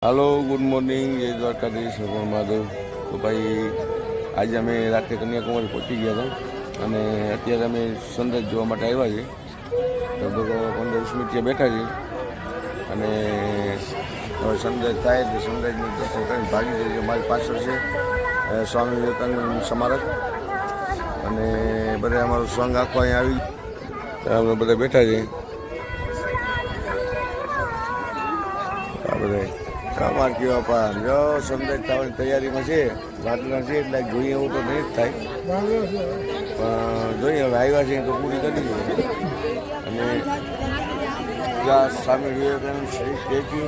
Hello good morning जय द्वारकाधीश भगवान महादेव। तो भाई आज अमे रात्रे कन्याकुमारी पहुंची गया था અને અત્યારે અમે સનરાઈઝ જોવા માટે આવ્યા છીએ। લગભગ 15-20 મિનિટ બેઠા છીએ અને હવે સનરાઈઝ થાય એટલે સનરાઈઝનું દર્શન કરીને ભાગી જઈએ। મારી પાછળ છે સ્વામી વિવેકાનંદ સ્મારક અને બધા અમારો સંઘ આખો અહીંયા આવી અમે બધા બેઠા છીએ। આ બધા કમાર કે બાપા જો સનરાઈઝ થવાની તૈયારીમાં છે, વાદળા છે એટલે જોઈએ એવું તો નહીં જ થાય, પણ જોઈએ હવે આવ્યા છે તો પૂરી કરી દઈએ। અને ત્યાં સ્વામી વિવેકાનંદ સ્ટેચ્યુ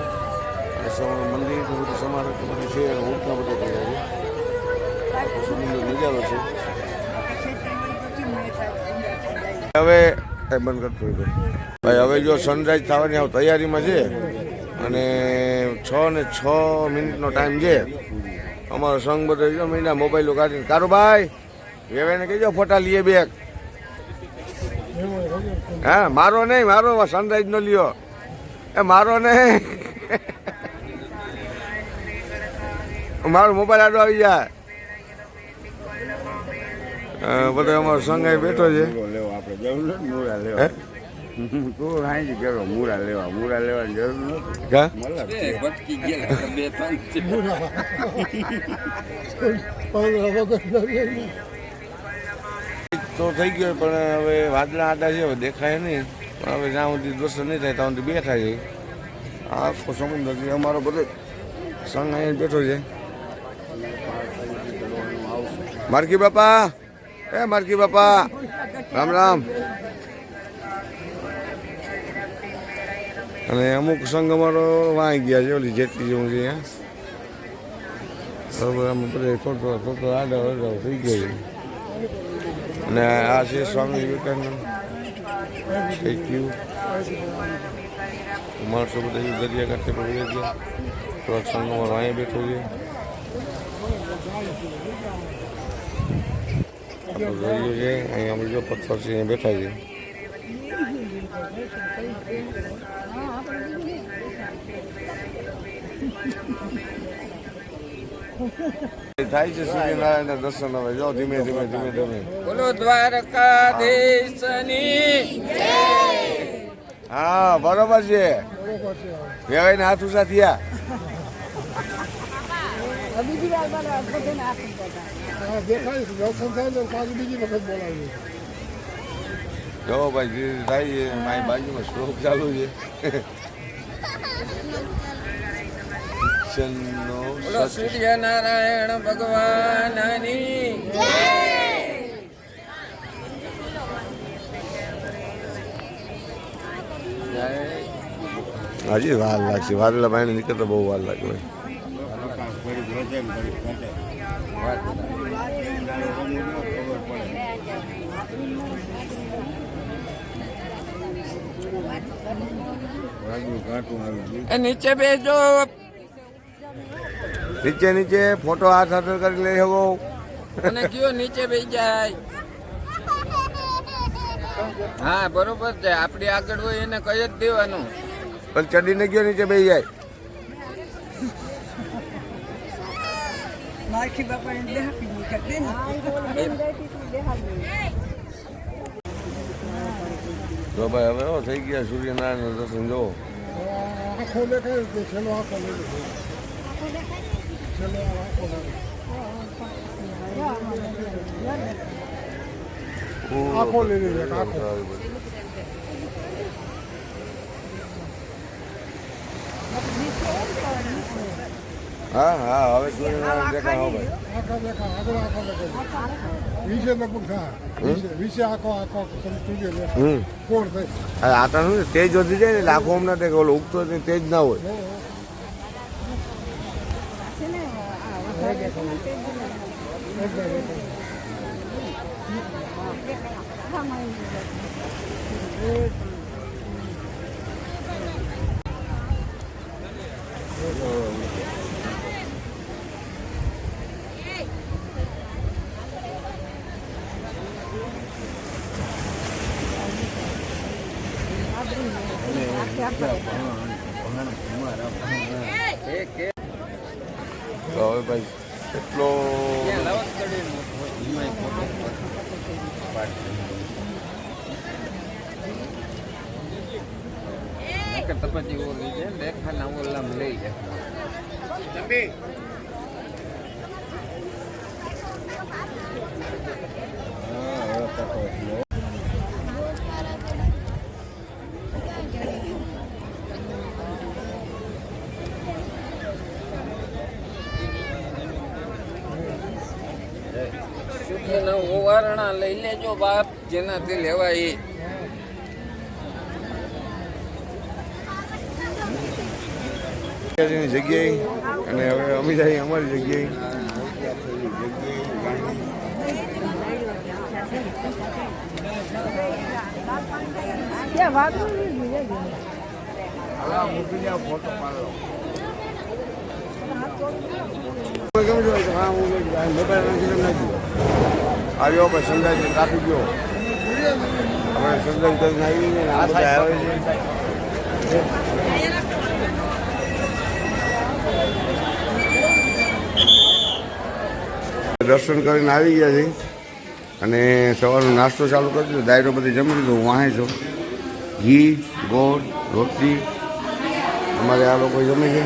અને મંદિર બધું સમારક બધું છે, ઊંટના બધા કર્યા છે, સુંદર નજારો છે। હવે બંધ કરતો ભાઈ હવે જો સનરાઈઝ થવાની તૈયારીમાં છે અને 6 મિનિટનો ટાઈમ છે। અમારો સંઘ બધો જો મહિના મોબાઈલો કાઢીને કારુભાઈ વેવાઈને કહેજો ફોટા લઈએ બેગ। હા મારો નહીં, મારો સનરાઈઝ નો લ્યો, એ મારો નહીં મારો મોબાઈલ આડો આવી જાય। બધો અમારો સંઘ અહીં બેઠો છે। મૂળા લેવાની જરૂર તો થઈ ગયો, પણ હવે વાદળા આડા છે, દેખાય નહીં, પણ હવે જ્યાં સુધી દર્શન નહીં થાય ત્યાં સુધી બેઠા છે। આખો સમુદ્ર છે, અમારો બધો સંઘ અહીં બેઠો છે। મારકી બાપા, એ મારકી બાપા રામ રામ। અને અમુક સંઘ અમારો વાંઈ ગયા છે, ઓલી જેટલી જેવું છે બરાબર, આમ બધે થોડો આડો થઈ ગયો છે। અને આ છે સ્વામી વિવેકાનંદ સ્ટેચ્યુ। માણસો બધા દરિયા કાંઠે પડી ગયા, થોડાક સંઘ અમારો અહીંયા બેઠો છે। આપણો દરિયો છે, અહીંયા અમે જો પથ્થર છે અહીંયા બેઠા છે। થાય છે સૂર્યનારાયણ દર્શન હવે જો ધીમે ધીમે ધીમે ધીમે બોલો દ્વારકાધીશની જય। હા બરોબર છે, વેવાઈને હાથ ઉષા થયા। જો ભાઈ ધીરે થાય છે, મારી બાજુમાં શ્લોક ચાલુ છે। સૂર્યનારાયણ ભગવાનની હજી વાર લાગશે, વાદળા પાણી નીકળતા બહુ વાર લાગે। નીચે બેજો, નીચે નીચે ફોટો હાથ હાથ કરી લઈ શકો અને કયો નીચે બેસી જાય। હા બરોબર છે, આપડી આગળ હોય એને કહી જ દેવાનું, પણ ચડીને ગયો નીચે બેસી જાય। તો ભાઈ હવે થઈ ગયા સૂર્યનારાયણ દર્શન જો હા હા હવે સૂર્યનારાયણ દેખાય આટા શું તેજ વધી જાય ને લાખો હમણાં તે ઓલો ઉગતો તેજ ના હોય। તો હવે ભાઈ એટલો પછી ઓલી છે દેખાના ઓલામ લઈ જાય ઓવારણા લઈ લેજો બાપ જેનાથી લેવાય જગ્યાએ અને હવે અમે જઈએ અમારી જગ્યાએ આવ્યો પછી સંદાજ કાપી ગયો હવે સંદાજ કરીને આવીને આવે છે દર્શન કરીને આવી ગયા છે અને સવારનો નાસ્તો ચાલુ કરી દીધો દાયરો બધી જમી લીધો હું વાહે છું ઘી ગોળ રોટલી અમારે આ લોકો જમે છે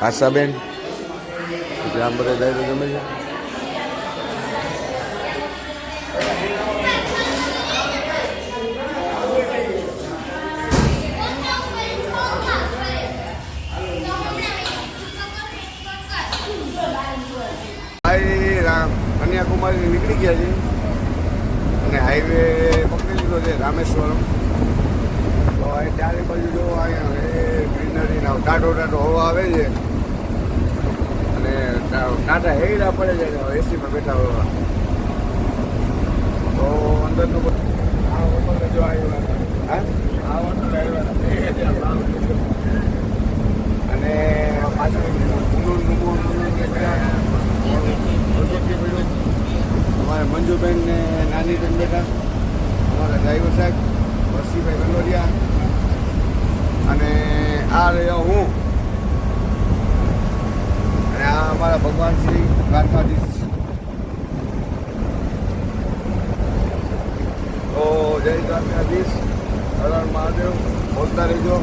આશાબેન પછી આમ બધા દાયરો જમે છે કન્યાકુમારી નીકળી ગયા છે અને હાઈવે પકડી લીધો છે રામેશ્વરમ તો અહીં ચારે બાજુ જો અહીંયા ગ્રીનરી ટાટો હવા આવે છે અને ટાટા હેડા પડે છે એસીમાં બેઠા હોવા તો અંદરનું આ હોટલ જો આવ્યા આ હોટલ આવ્યા અને પાછળ અમારે મંજુબેન ને નાની બેન બેઠા અમારા ડ્રાઈવર સાહેબ વસીભાઈ ગંડોરિયા અને આ રહ્યો હું અને આ અમારા ભગવાન શ્રી દ્વારકાધીશ તો જય દ્વારકાધીશ હર હર મહાદેવ બોલતા રહેજો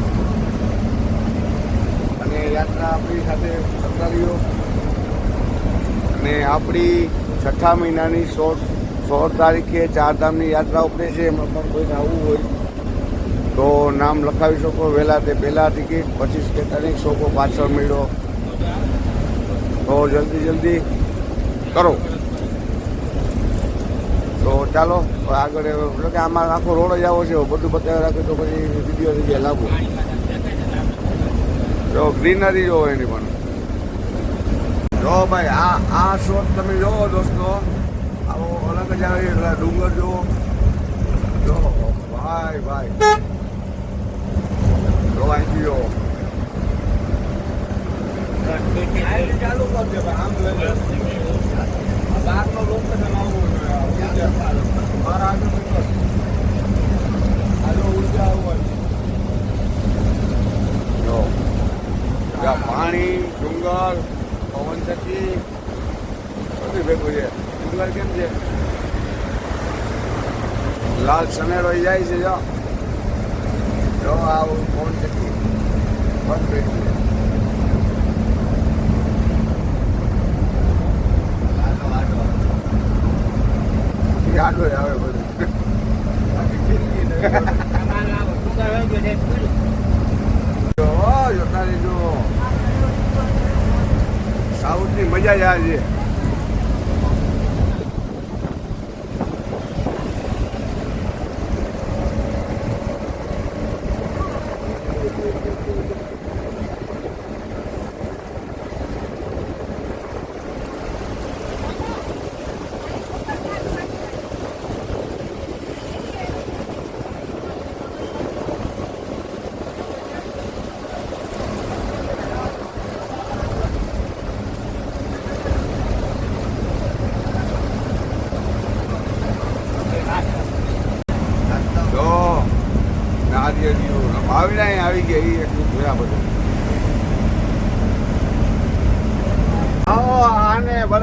અને યાત્રા આપણી સાથે કરતા રહ્યો અને આપણી 6 મહિનાની 16 તારીખે ચારધામની યાત્રા ઉપડે છે એમાં પણ કોઈને આવવું હોય તો નામ લખાવી શકો વહેલા તે પહેલાં ટિકિટ 25 કે 30 શકો પાછળ મળ્યો તો જલ્દી કરો તો ચાલો આગળ એટલે કે આમાં આખો રોડ જ આવો છે બધું બતાવી રાખે તો પછી વિડીયો થઈ જાય લાગુ જો ગ્રીનરી જોવો એની પણ જો ભાઈ આ શોટ તમે જોવો દોસ્તો આવો અલગ જ આવે એટલે ડુંગર જોવો જો ભાઈ જો અહીંથી જોવો ચાલુ કરજો આમ બહારનો લોક મારા આગળ ઉર્જા આવવાની પાણી ડુંગર પવન ચક્કી બધું ભેગું છે ડુંગર કેમ છે લાલ સનેડો જાય છે જો આવું પવન ચક્કી બંધ ભેગું છે આડો આવે બધું જો સાઉથની મજા જ આવે છે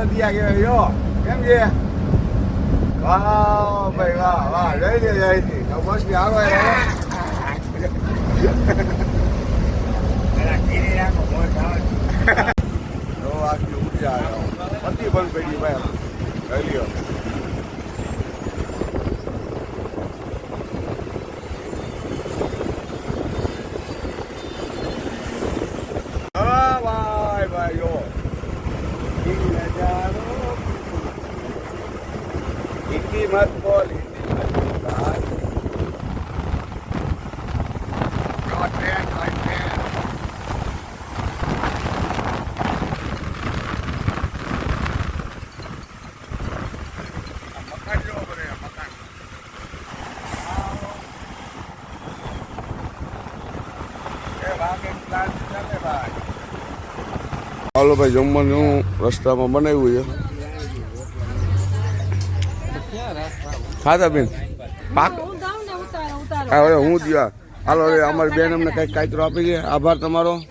નદિયા કહેવાય જો કેમ છે વાહ ભાઈ વાહ વાહ જઈ લે બસ બી હારો આખી ઉર્જા પતિ બંધ પડી ભાઈ લઈ લ્યો हिंदी मत बोल હાલો ભાઈ જમવાનું રસ્તામાં બનાવ્યું છે ખાધા બેન પાક હવે હું દિયા હાલો હવે અમારી બેન અમને કંઈક કાચરો આપી છે આભાર તમારો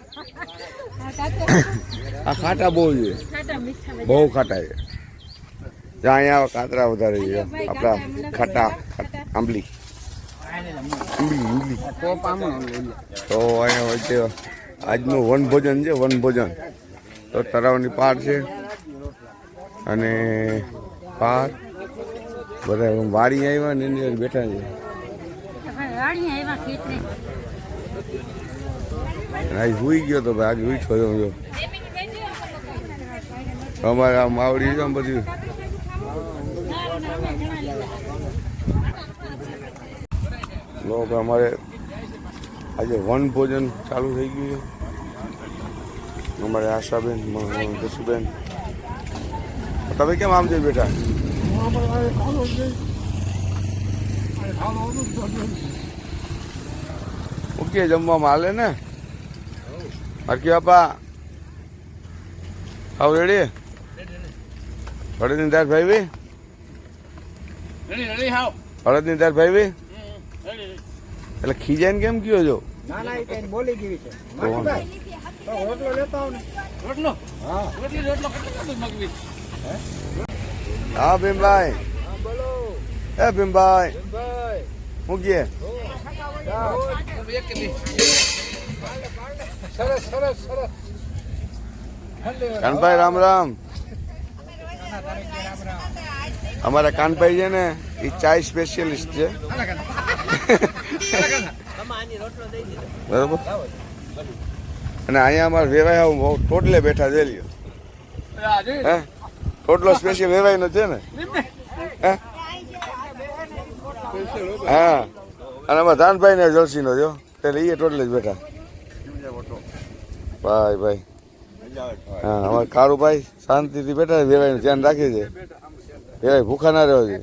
આ ખાટા બહુ છે બહુ ખાટા છે જ્યાં અહીંયા કાતરા વધારે છે આપણા ખાટા આંબલી તો અહીંયા વચ્ચે આજનું વનભોજન છે વનભોજન તો તળાવની પાર છે અને પાર બધા વાડી આવ્યા ને એની અંદર બેઠા છે આજ હુઈ ગયો તો ભાઈ આજ હુઈ છોડ્યો જો અમારે આ માવડી છે આમ બધું અમારે આજે વન ભોજન ચાલુ થઈ ગયું છે અમારે આશાબેન જસુબેન તમે કેમ આમ જઈ બેઠા ઓકે જમવામાં હાલે ને હરકી બાપા આવ રેડી હળદની દાળ ભાઈ હળદની દાળ ભાઈ એટલે ખીજાઈને કેમ કયો છો બોલી ગઈ છે રોટલો લેતા આવ ને રોટલો હા રોટલો કેટલો મગવી હા ભીમભાઈ બોલો એ ભીમભાઈ ભાઈ મૂકીએ સરસ સરસ સરસ કાનભાઈ રામ રામ અમારા કાનભાઈ છે ને એ ચાય સ્પેશિયલિસ્ટ છે બરોબર અને અહીંયા અમારે વેવાય ટોટલે બેઠા જઈ લ્યો હે ટોટલો સ્પેશિયલ વેવાય નો છે ને હે હા અને અમારા ધાનભાઈ ને જલસી નો જો એટલે એ ટોટલે જ બેઠા ભાઈ ભાઈ હા અમારે કારુભાઈ શાંતિથી બેઠા વેવાયનું ધ્યાન રાખે છે વેવાય ભૂખા ના રહ્યો છે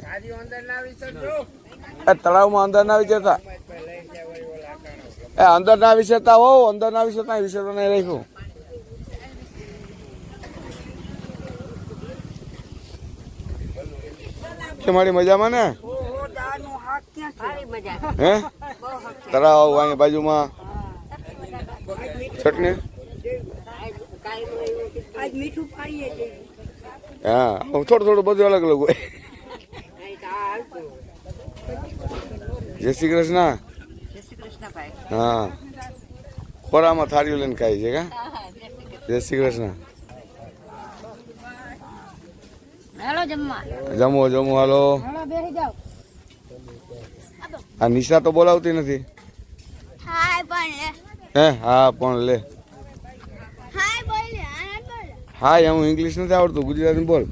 તળાવમાં અંદર ના વિચારતા અંદર ના વિચારતા હો અંદર ના વિચારતા વિચારતા નહીં રાખ્યું કે મારી મજામાં ને હે તળાવ અહીંયા બાજુમાં ચટણી હા થોડું થોડું બધું અલગ અલગ હોય જય શ્રી કૃષ્ણ હા ખોરામાં થાળીઓ લઈને ખાય છે કા જય શ્રી કૃષ્ણ જમો જમો હાલો આ નિશા તો બોલાવતી નથી હે હા પણ લે હા હું ઇંગ્લિશ નથી આવડતું ગુજરાતી બોલ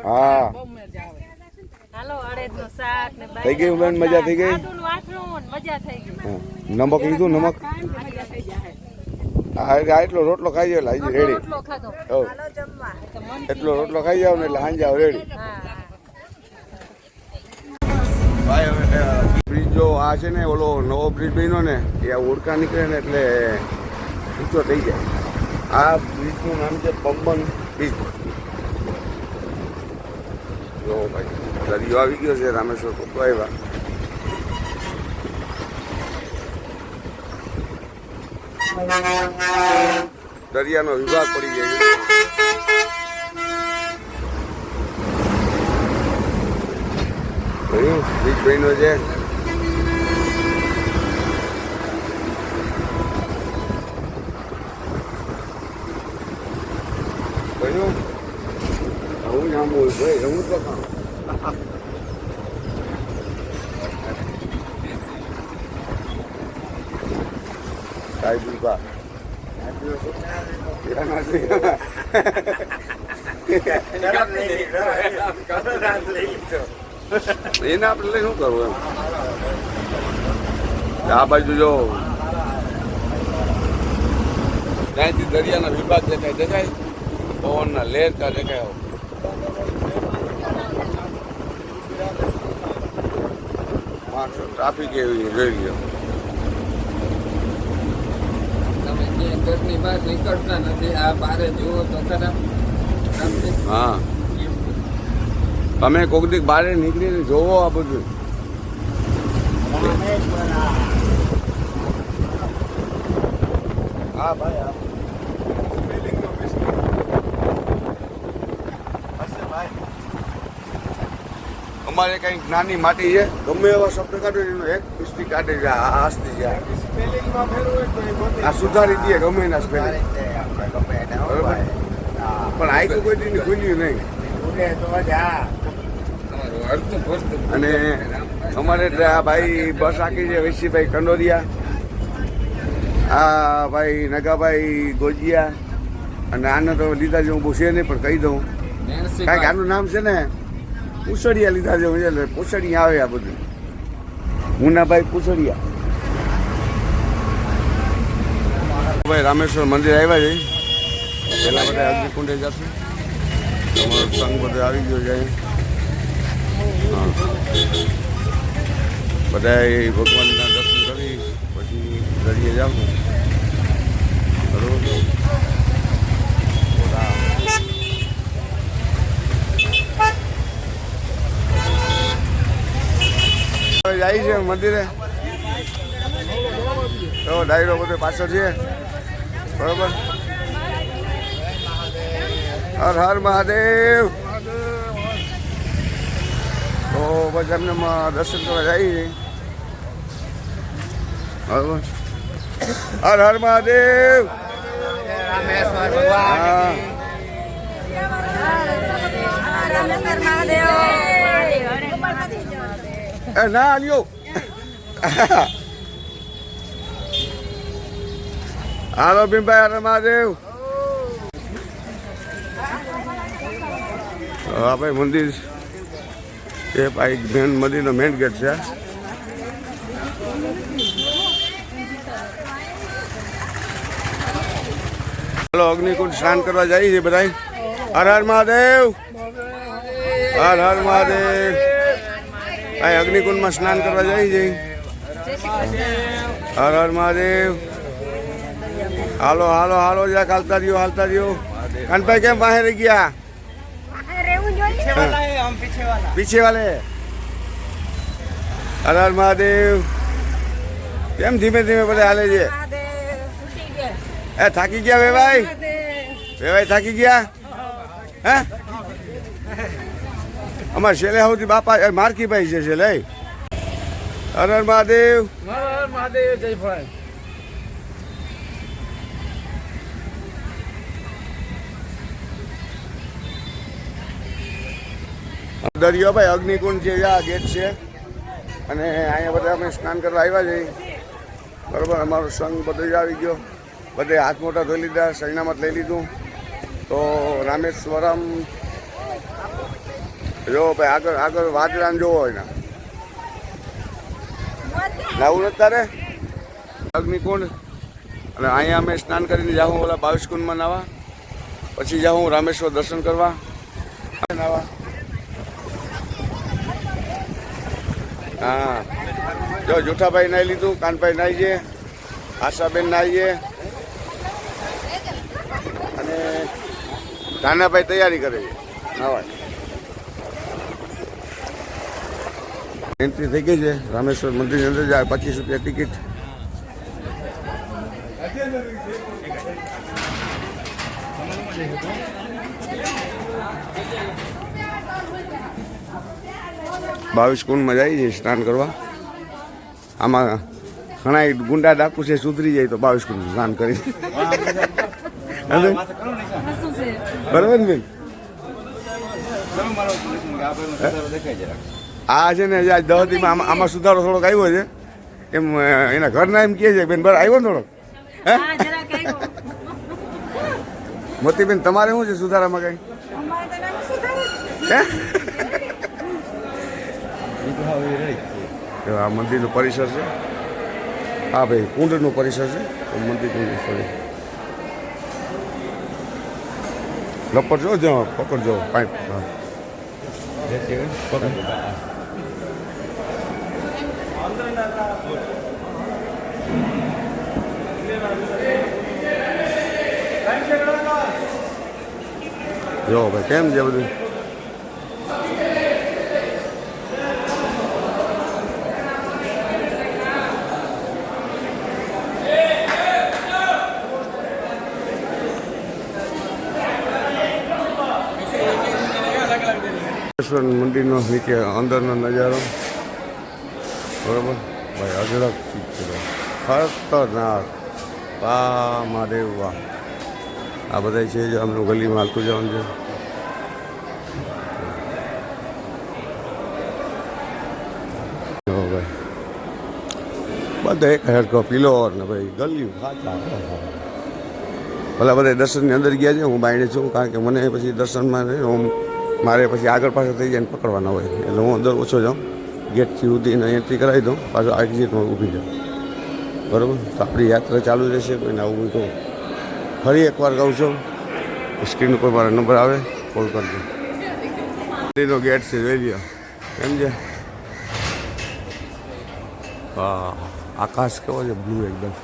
હા થઈ ગઈ બેન મજા થઈ ગઈ નમક લીધું નમક હા એટલો રોટલો ખાઈ જાવ એટલે રેડી એટલો રોટલો ખાઈ જાવ ને એટલે સાંજે આવ રેડી ભાઈ હવે બ્રિજ જો આ છે ને ઓલો નવો બ્રિજ બન્યો ને એ આ ઓળખા નીકળે ને એટલે ઊંચો થઈ જાય આ બ્રિજનું નામ છે પંબન બ્રિજ જો ભાઈ દરિયો આવી ગયો છે રામેશ્વર કોકો આવ્યા દરિયાનો વિભાગ પડી ગયો છે કયું બીજ બહેનો છે કયું હું નામ બોલ ભાઈ હું તો સાહેબ ઉભા એને આપણે લઈ શું કરવું એમ આ બાજુ જો ત્યાંથી દરિયાના વિભાગ દેખાય પવનના લહેરતા દેખાય માણસો ટ્રાફિક એવી જોઈ લ્યો તમે જે ઘરની બહાર નીકળતા નથી આ બારે જુઓ તો ખરા હા તમે કોક દી બહાર નીકળીને જોવો આ બધું હા ભાઈ અમારે કઈ નાની માટી છે ગમે એવા શબ્દ કાઢો એનો એક પુસ્તી કાઢે છે આ આસ્તી છે આ સુધારી દે ગમે એના સ્પેલિંગ બરોબર પણ આ તો કોઈ દી ખુલ્યું નહીં અને અમારે આ ભાઈ બસ આખી છે વૈશીભાઈ કંડોરિયા આ ભાઈ નગાભાઈ ગોજિયા અને આને તો લીધા જેવું બહુ છે નહીં પણ કહી દઉં કાંઈક આનું નામ છે ને પૂછડિયા લીધા જેવું છે એટલે પૂછડિયા આવે આ બધું મુનાભાઈ પૂછડિયા ભાઈ રામેશ્વર મંદિર આવ્યા છે પેલા બધા અગ્નિકુંડે જશું તમારો સંઘ બધો આવી ગયો છે હા બધા ભગવાનના દર્શન કરી પછી દરિયે જાઉં બરોબર જાય છે મંદિરે તો ડાયરો બધો પાછળ છે બરોબર હર હર મહાદેવ તો બસ એમને દર્શન કરવા જાય છે બરોબર હર હર મહાદેવ હા ના લ્યો હાલો ભીમભાઈ હર મહાદેવ હા ભાઈ મંદિર એ ભાઈ મેન મંદિરનો મેન ગેટ છે ચાલો અગ્નિકુંડ સ્નાન કરવા જઈએ છીએ બધા હર હર મહાદેવ હર હર મહાદેવ આ અગ્નિકુંડમાં સ્નાન કરવા જઈએ છીએ હર હર મહાદેવ હાલો હાલો હાલો જરાક હાલતા રહ્યો કાનભાઈ કેમ બહાર રહી ગયા पीछे वाले हर हर महादेव केम धीमे धीमे बड़े हाले जे ए थाकी गया वे भाई थाकी गया हैं अमर शेले होती बापा मारकी भाई से शेले हर हर महादेव जय भोले દરિયો ભાઈ અગ્નિકુંડ છે આ ગેટ છે અને અહીંયા બધા અમે સ્નાન કરવા આવ્યા છીએ બરાબર અમારો સંઘ બધો જ આવી ગયો બધે હાથ મોટા ધોઈ લીધા સૈનામત લઈ લીધું તો રામેશ્વરમ જો ભાઈ આગળ આગળ વાદળાને જોવો એના લાવું નથી તારે અગ્નિકુંડ અને અહીંયા અમે સ્નાન કરીને જાઉં ઓલા 22 કુંડમાં નાવા પછી જાઉં રામેશ્વર દર્શન કરવા નાવા હા જો જૂઠાભાઈ નાઈ લીધું કાનભાઈ નાઈ છે આશાબેન નાઈ છે અને ધાનાભાઈ તૈયારી કરે છે નાવા એન્ટ્રી થઈ ગઈ છે રામેશ્વર મંદિરની અંદર જાય 25 રૂપિયા ટિકિટ 22 કુંડમાં જાય છે સ્નાન કરવા. આમાં ઘણા ગુંડા ડાકુ છે, સુધરી જાય તો 22 કુંડ સ્નાન કરી. બરાબર ને બેન? આ છે ને આજ 10 દીમાં આમાં સુધારો થોડોક આવ્યો છે એમ એના ઘરના એમ કહે છે બેન. બરાબર આવ્યો ને થોડોક? હે મોતીબેન તમારે શું છે સુધારામાં કઈ? આ મંદિરનું પરિસર છે. હા ભાઈ કુંડનું પરિસર છે. મંદિરનું સોરી લપડજો જ પકડજો પાઇપ. જો ભાઈ કેમ છે બધું? મંદિરનો નીચે અંદરનો નજારો બરોબર ભાઈ અઢળક ચીજ છે ભાઈ. ખતરનાક. વાહ મહાદેવ વાહ. આ બધા છે જે અમનું ગલીમાં હાલતું જવાનું છે. ભાઈ બધા એક હરખો પિલોર ને ભાઈ ગલી ખાચા. ભલા બધા દર્શનની અંદર ગયા છે. હું બાયણે છું કારણ કે મને પછી દર્શનમાં હું મારે પછી આગળ પાછળ થઈ જાય પકડવાના હોય એટલે હું અંદર ઓછો જાઉં. ગેટથી ઉધીને એન્ટ્રી કરાવી દઉં, પાછો એક્ઝિટમાં ઊભી જાઉં. બરાબર? તો આપણી યાત્રા ચાલુ રહેશે. કોઈને આવું તો ફરી એકવાર કહું છું, સ્ક્રીન ઉપર મારો નંબર આવે કોલ કરજો. મંદિરનો ગેટ છે જોઈ લ્યો કેમ છે. હા આકાશ કેવો છે બ્લુ એકદમ.